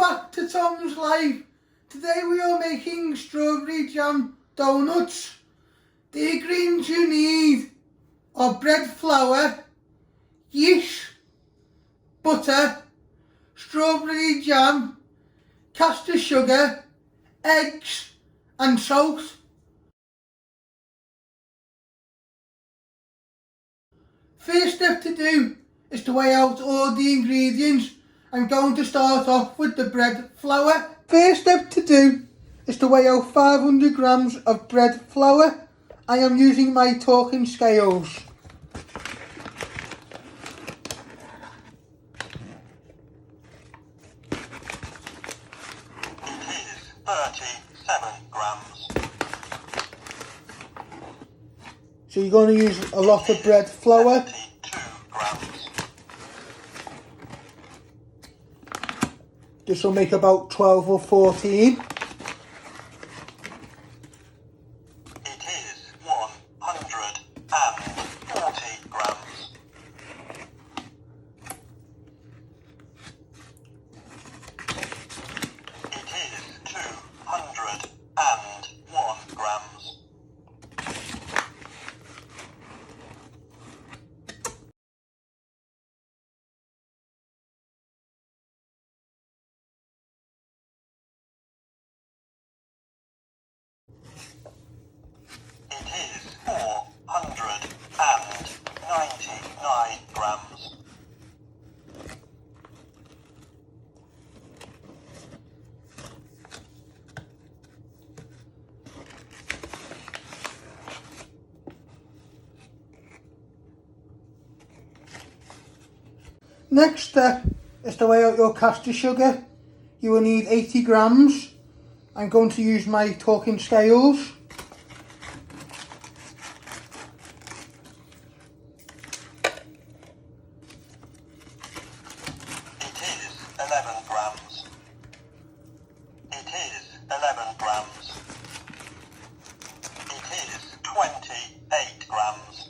back to Tom's Life. Today we are making strawberry jam donuts. The ingredients you need are bread flour, yeast, butter, strawberry jam, caster sugar, eggs and salt. First step to do is to weigh out all the ingredients. I'm going to start off with the bread flour. First step to do is to weigh out 500 grams of bread flour. I am using my talking scales. It is 37 grams. So you're going to use a lot of bread flour. 72 grams. This will make about 12 or 14. It is 140 grams. It is 201 grams. It is 499 grams. Next step is to weigh out your caster sugar. You will need 80 grams. I'm going to use my talking scales. It is 11 grams. It is 11 grams. It is 28 grams.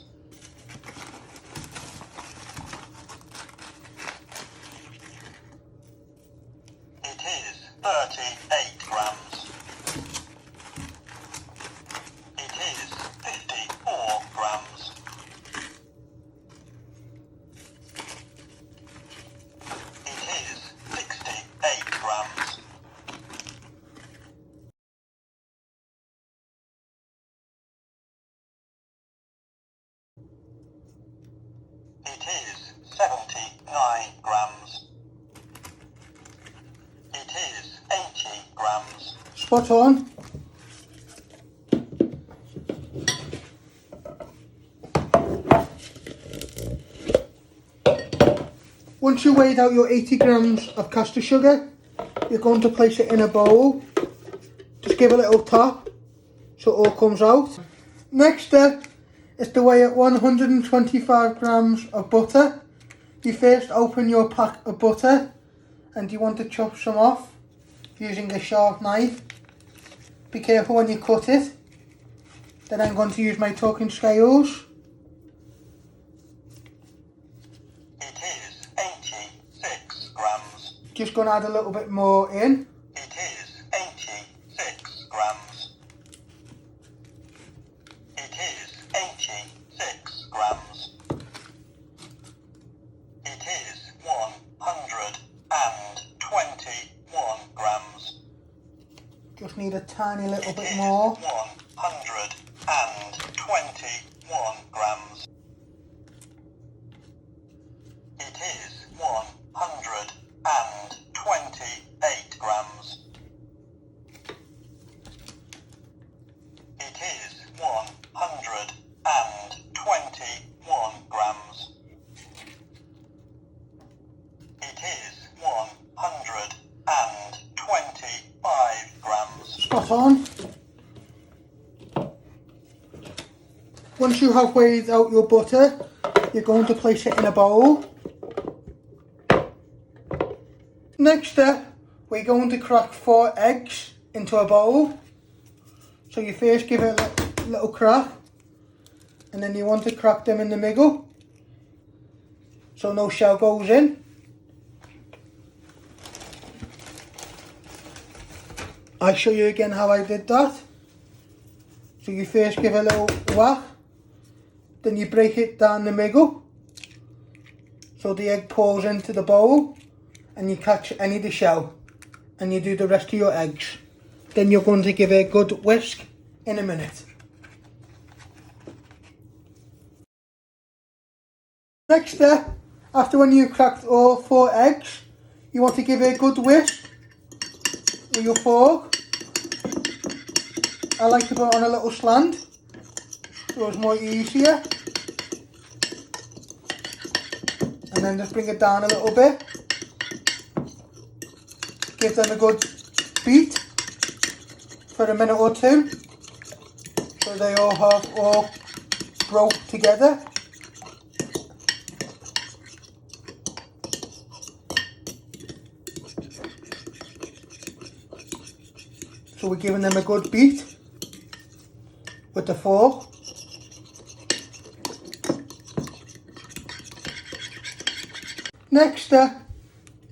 It is 38 grams. It is 54 grams. It is 68 grams. It is 79 grams. It is 80 grams. Spot on. Once you weighed out your 80 grams of caster sugar, you're going to place it in a bowl. Just give a little tap so it all comes out. Next step is to weigh out 125 grams of butter. You first open your pack of butter and you want to chop some off using a sharp knife. Be careful when you cut it. Then I'm going to use my talking scales. It is 86 grams. Just going to add a little bit more in. It is 86 grams. It is 86 grams. It is 121 grams. Just need a tiny little It bit is more. 121 grams. It is 128 grams. It is 121 grams. It is 125 grams. Spot on. Once you have weighed out your butter, you're going to place it in a bowl. Next step, we're going to crack 4 eggs into a bowl. So you first give it a little crack, and then you want to crack them in the middle so no shell goes in. I'll show you again how I did that. So you first give a little whack, then you break it down the middle, so the egg pours into the bowl, and you catch any of the shell, and you do the rest of your eggs. Then you're going to give it a good whisk in a minute. Next step, after when you've cracked all 4 eggs, you want to give it a good whisk with your fork. I like to put it on a little slant, so it's more easier. And then just bring it down a little bit. Give them a good beat for a minute or 2, so they all broke together. So we're giving them a good beat with the fork. Next step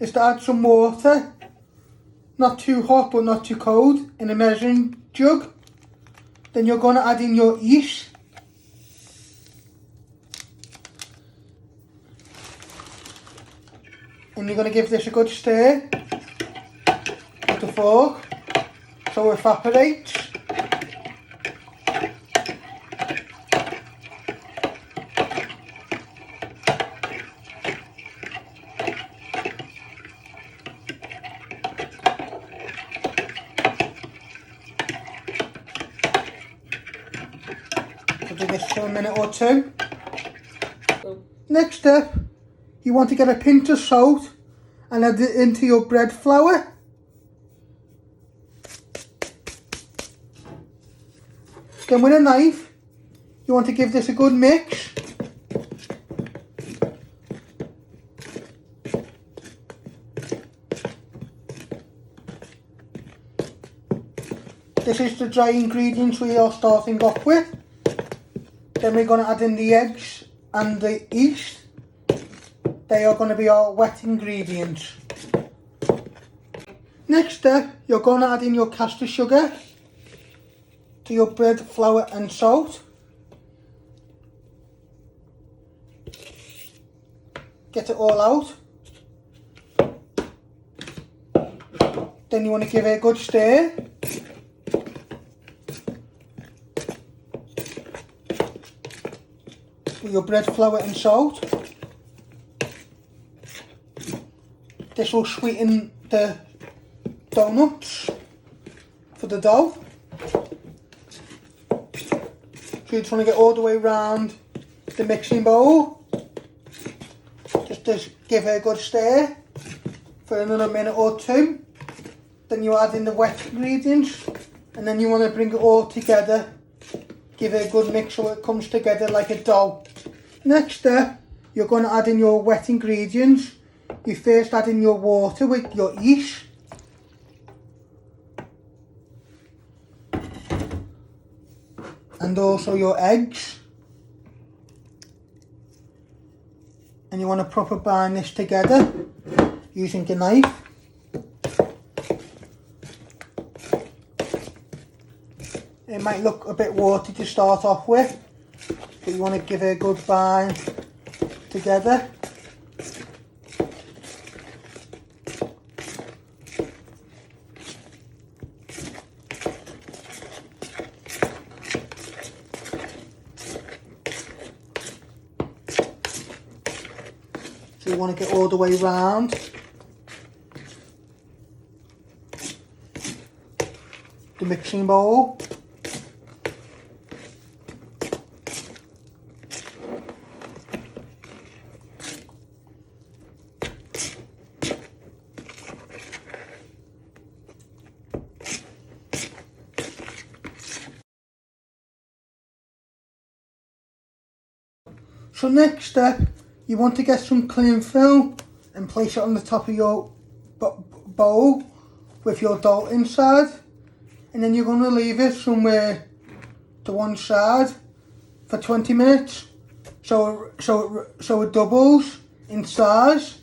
is to add some water, not too hot but not too cold, in a measuring jug. Then you're going to add in your yeast. And you're going to give this a good stir with the fork so it evaporates. Do this for a minute or 2. Next step, you want to get a pinch of salt and add it into your bread flour. Then with a knife, you want to give this a good mix. This is the dry ingredients we are starting off with. Then we're going to add in the eggs and the yeast. They are going to be our wet ingredients. Next step, you're going to add in your caster sugar to your bread, flour and salt. Get it all out. Then you want to give it a good stir. With your bread, flour and salt. This will sweeten the donuts for the dough. So you just want to get all the way around the mixing bowl. Just to give it a good stir for another minute or 2. Then you add in the wet ingredients, and then you want to bring it all together. Give it a good mix so it comes together like a dough. Next step, you're going to add in your wet ingredients. You first add in your water with your yeast. And also your eggs. And you want to proper bind this together using a knife. It might look a bit watery to start off with, but you want to give it a good bind together. So you want to get all the way round. The mixing bowl. So next step, you want to get some cling film and place it on the top of your bowl with your dough inside, and then you're going to leave it somewhere to one side for 20 minutes so it doubles in size.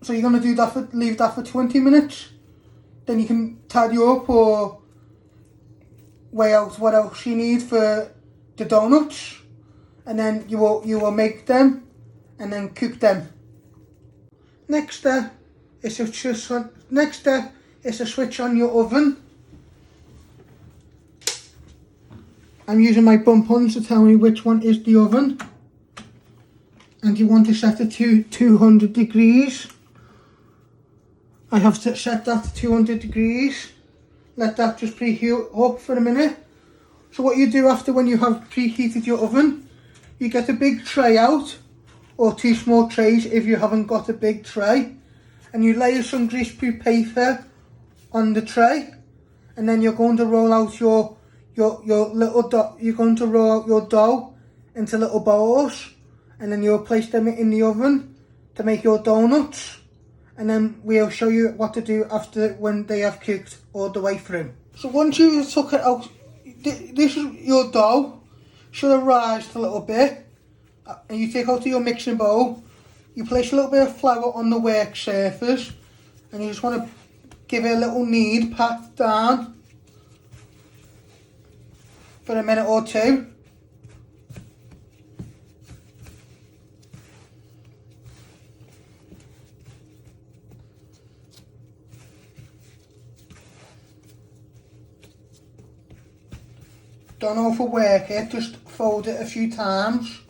So you're going to leave that for 20 minutes. then you can tidy up or weigh out what else you need for the donuts, and then you will make them and then cook them. Next step is to switch on your oven. I'm using my bump ons to tell me which one is the oven, and you want to set it to 200 degrees. I have set that to 200 degrees. Let that just preheat up for a minute. So what you do after when you have preheated your oven, you get a big tray out, or 2 small trays if you haven't got a big tray, and you layer some greaseproof paper on the tray, and then you're going to roll out your little dough. You're going to roll out your dough into little balls, and then you'll place them in the oven to make your donuts. And then we'll show you what to do after when they have cooked all the way through. So once you took it out, this is your dough. Should have rised a little bit. And you take out your mixing bowl. You place a little bit of flour on the work surface, and you just want to give it a little knead, pat down for a minute or two. Don't overwork it, just fold it a few times.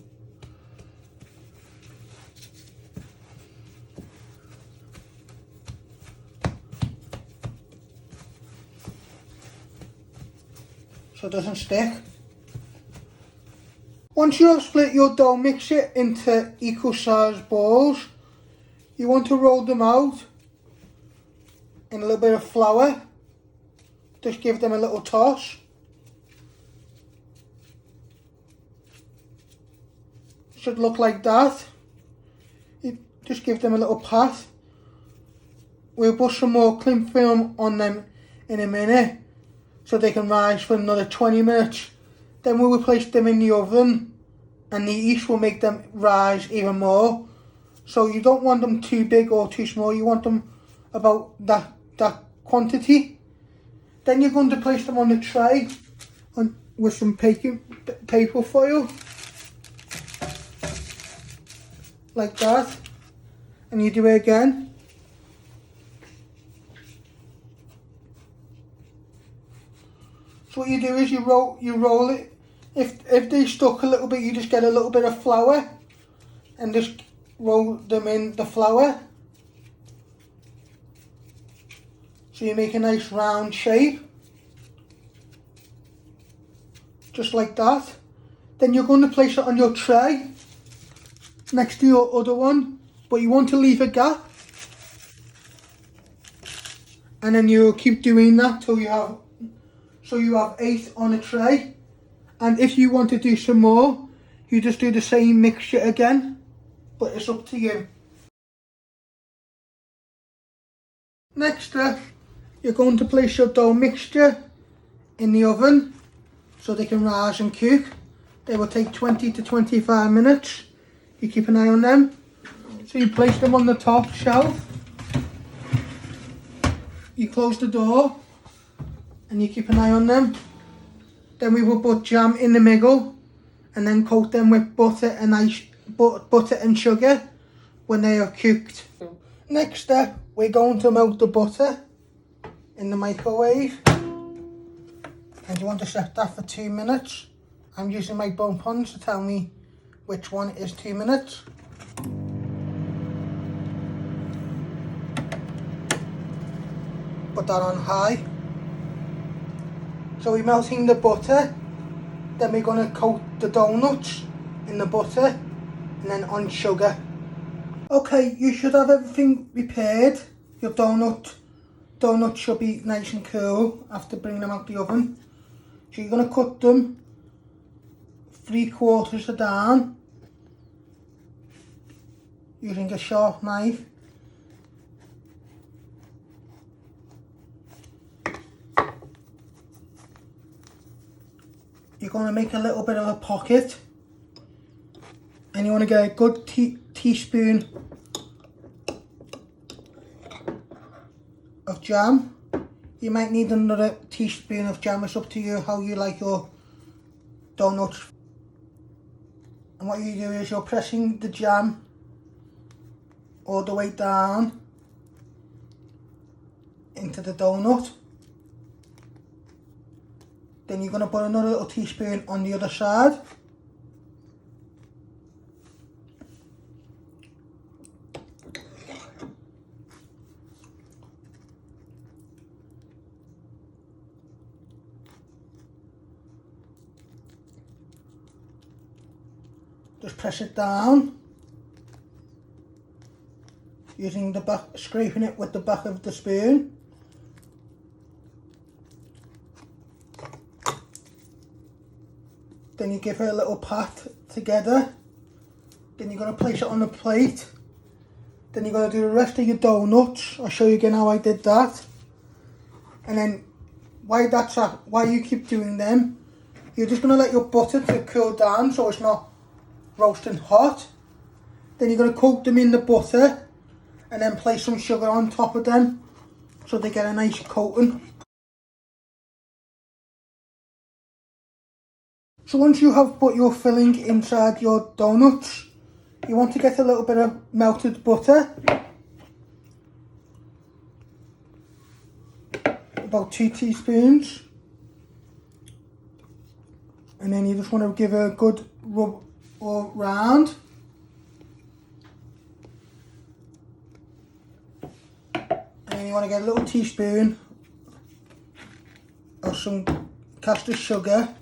So it doesn't stick. Once you have split your dough, mix it into equal sized balls. You want to roll them out in a little bit of flour. Just give them a little toss. Should look like that. You just give them a little pat. We'll put some more cling film on them in a minute so they can rise for another 20 minutes. Then we will place them in the oven, and the yeast will make them rise even more. So you don't want them too big or too small, you want them about that quantity. Then you're going to place them on the tray with some paper foil. Like that, and you do it again. So what you do is you roll it. If they stuck a little bit, you just get a little bit of flour and just roll them in the flour. So you make a nice round shape, just like that. Then you're going to place it on your tray next to your other one, but you want to leave a gap, and then you'll keep doing that till you have 8 on a tray. And if you want to do some more, you just do the same mixture again, but it's up to you. Next up, you're going to place your dough mixture in the oven so they can rise and cook. They will take 20 to 25 minutes. You keep an eye on them. So you place them on the top shelf. You close the door and you keep an eye on them. Then we will put jam in the middle and then coat them with butter and sugar when they are cooked. Next step, we're going to melt the butter in the microwave. And you want to set that for 2 minutes. I'm using my bump ons to tell me which one is 2 minutes. Put that on high. So we're melting the butter, then we're going to coat the donuts in the butter and then on sugar. Okay, you should have everything prepared. Your donuts should be nice and cool after bringing them out the oven. So you're going to cut them 3/4 down using a sharp knife. You're going to make a little bit of a pocket, and you want to get a good teaspoon of jam. You might need another teaspoon of jam. It's up to you how you like your donuts. And what you do is you're pressing the jam all the way down into the donut. Then you're going to put another little teaspoon on the other side. Just press it down using the back, scraping it with the back of the spoon. Then you give it a little pat together. Then you're going to place it on a plate. Then you're going to do the rest of your donuts. I'll show you again how I did that. And then while you keep doing them, you're just going to let your butter to cool down so it's not roasting hot. Then you're going to coat them in the butter and then place some sugar on top of them so they get a nice coating. So once you have put your filling inside your donuts, you want to get a little bit of melted butter, about 2 teaspoons, and then you just want to give it a good rub all round. And then you want to get a little teaspoon of some caster sugar.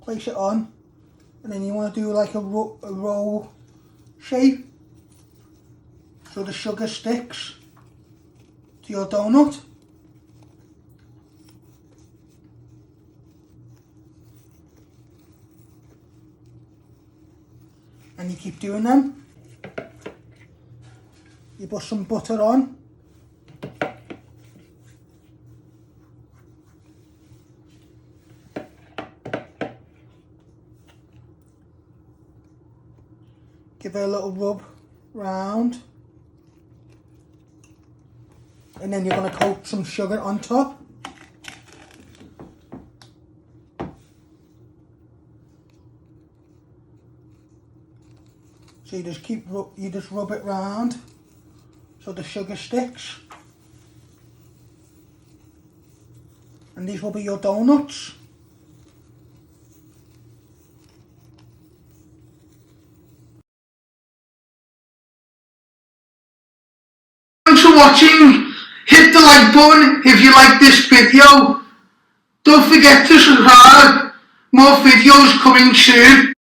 Place it on, and then you want to do like a roll shape so the sugar sticks to your donut. And you keep doing them. You put some butter on. Give it a little rub round. And then you're going to coat some sugar on top. So you just rub it round so the sugar sticks. And these will be your donuts. Thanks for watching. Hit the like button if you like this video. Don't forget to subscribe. More videos coming soon.